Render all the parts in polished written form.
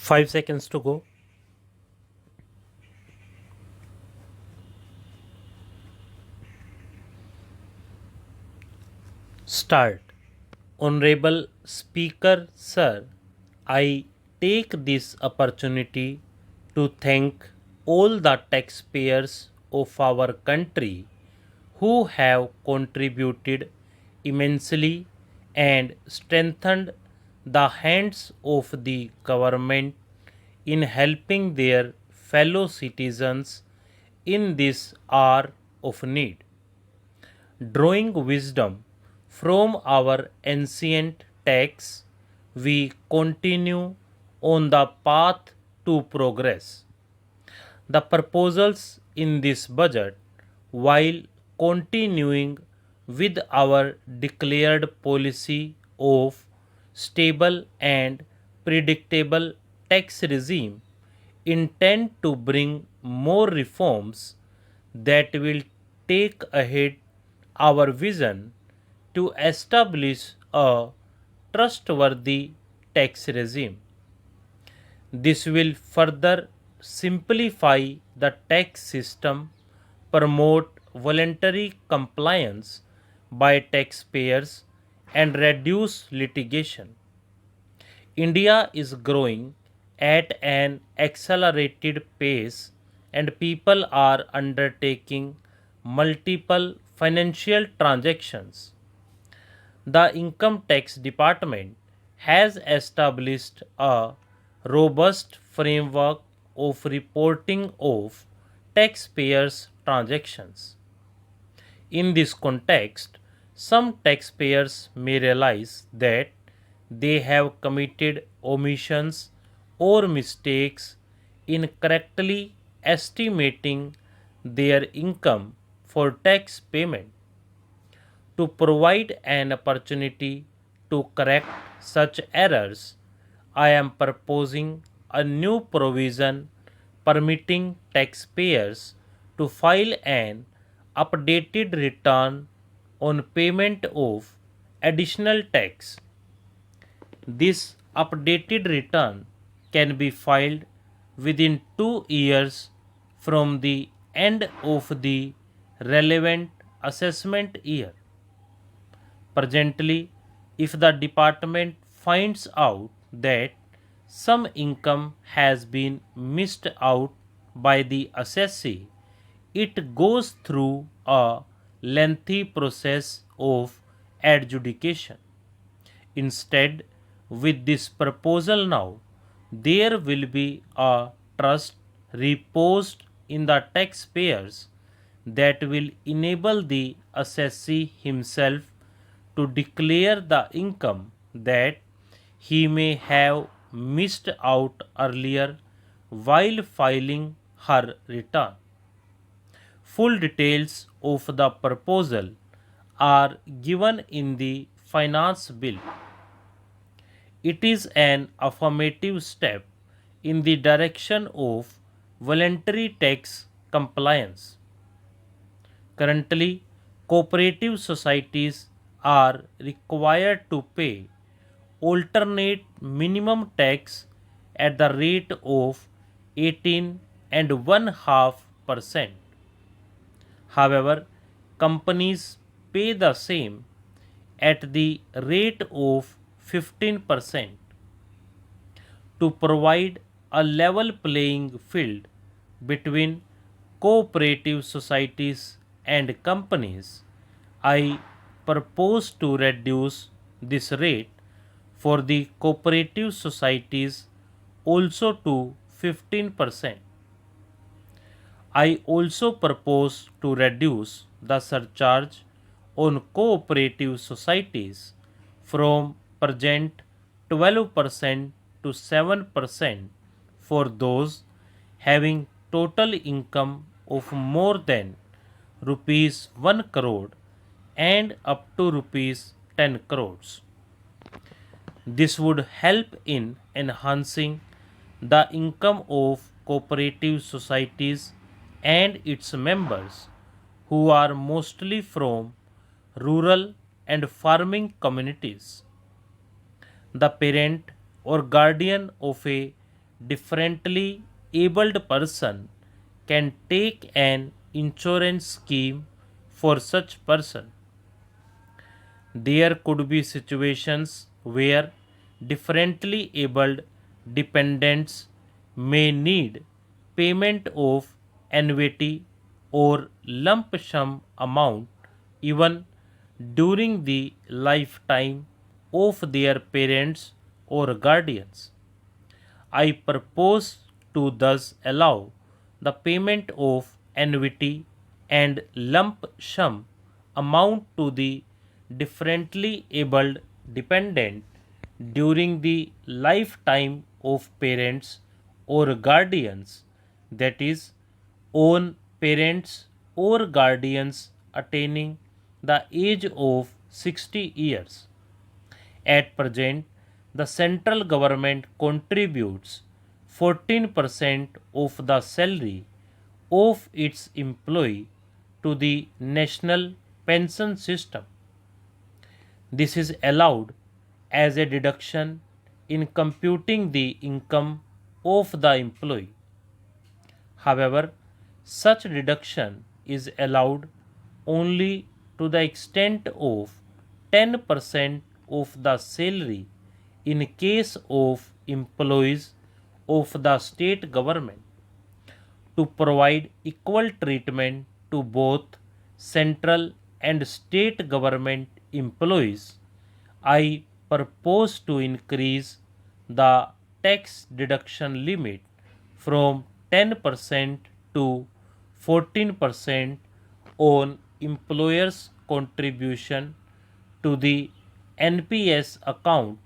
5 seconds to go. Start. Honorable Speaker, Sir, I take this opportunity to thank all the taxpayers of our country who have contributed immensely and strengthened the hands of the government in helping their fellow citizens in this hour of need. Drawing wisdom from our ancient texts, we continue on the path to progress. The proposals in this budget, while continuing with our declared policy of stable and predictable tax regime, intend to bring more reforms that will take ahead our vision to establish a trustworthy tax regime. This will further simplify the tax system, promote voluntary compliance by taxpayers, and reduce litigation. India is growing at an accelerated pace, and people are undertaking multiple financial transactions. The Income Tax Department has established a robust framework of reporting of taxpayers' transactions. In this context, some taxpayers may realize that they have committed omissions or mistakes in correctly estimating their income for tax payment. To provide an opportunity to correct such errors, I am proposing a new provision permitting taxpayers to file an updated return on payment of additional tax. This updated return can be filed within 2 years from the end of the relevant assessment year. Presently, if the department finds out that some income has been missed out by the assessee, it goes through a lengthy process of adjudication. Instead, with this proposal now, there will be a trust reposed in the taxpayers that will enable the assessee himself to declare the income that he may have missed out earlier while filing her return. Full details of the proposal are given in the finance bill. It is an affirmative step in the direction of voluntary tax compliance. Currently, cooperative societies are required to pay alternate minimum tax at the rate of 18 and 1/2%. However, companies pay the same at the rate of 15%. To provide a level playing field between cooperative societies and companies, I propose to reduce this rate for the cooperative societies also to 15%. I also propose to reduce the surcharge on cooperative societies from present 12% to 7% for those having total income of more than rupees 1 crore and up to rupees 10 crores. This would help in enhancing the income of cooperative societies and its members, who are mostly from rural and farming communities. The parent or guardian of a differently abled person can take an insurance scheme for such person. There could be situations where differently abled dependents may need payment of annuity or lump sum amount even during the lifetime of their parents or guardians. I propose to thus allow the payment of annuity and lump sum amount to the differently abled dependent during the lifetime of parents or guardians, that is, own parents or guardians attaining the age of 60 years. At present, the central government contributes 14% of the salary of its employee to the national pension system. This is allowed as a deduction in computing the income of the employee. However, such deduction is allowed only to the extent of 10% of the salary in case of employees of the state government. To provide equal treatment to both central and state government employees, I propose to increase the tax deduction limit from 10% to 14% on employer's contribution to the NPS account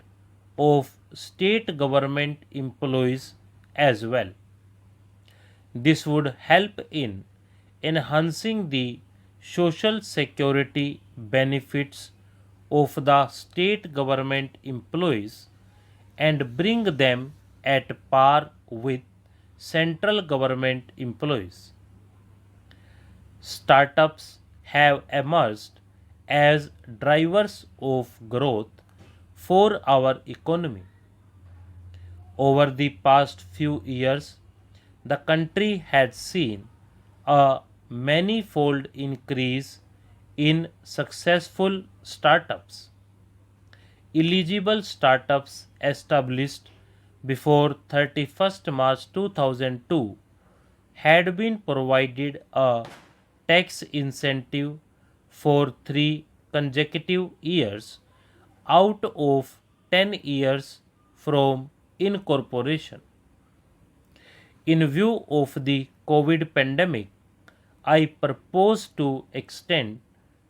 of state government employees as well. This would help in enhancing the social security benefits of the state government employees and bring them at par with central government employees. Startups have emerged as drivers of growth for our economy. Over the past few years, the country has seen a manifold increase in successful startups. Eligible startups established before 31st March 2002 had been provided a tax incentive for 3 consecutive years out of 10 years from incorporation. In view of the COVID pandemic, I propose to extend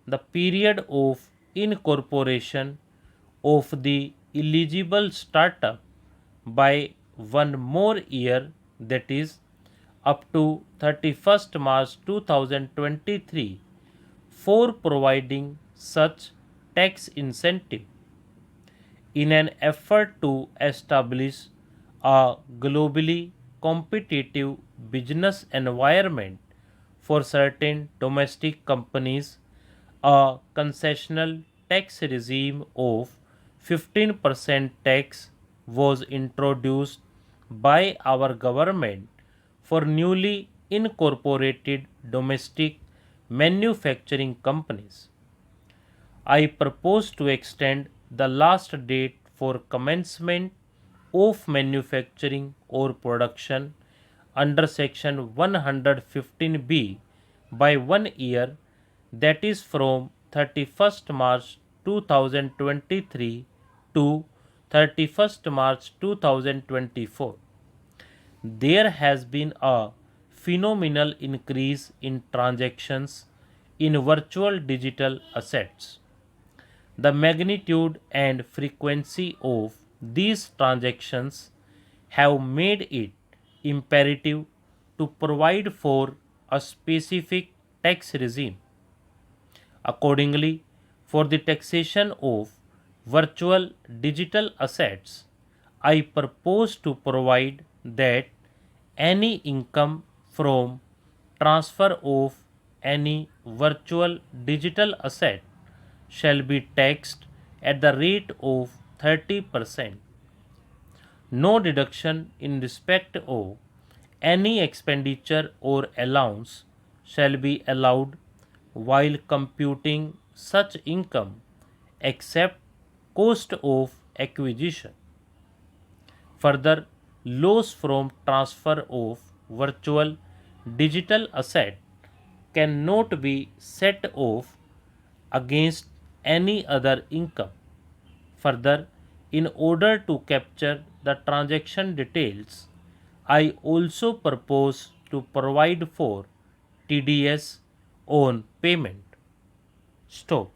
the period of incorporation of the eligible startup by one more year, that is, up to 31st March 2023, for providing such tax incentive. In an effort to establish a globally competitive business environment for certain domestic companies, a concessional tax regime of 15% tax was introduced by our government for newly incorporated domestic manufacturing companies. I propose to extend the last date for commencement of manufacturing or production under section 115B by 1 year, that is from 31st March 2023 to 31st March 2024. There has been a phenomenal increase in transactions in virtual digital assets. The magnitude and frequency of these transactions have made it imperative to provide for a specific tax regime. Accordingly, for the taxation of virtual digital assets, I propose to provide that any income from transfer of any virtual digital asset shall be taxed at the rate of 30%. No deduction in respect of any expenditure or allowance shall be allowed while computing such income except cost of acquisition. Further, loss from transfer of virtual digital asset cannot be set off against any other income. Further, in order to capture the transaction details, I also propose to provide for TDS on payment. Stop.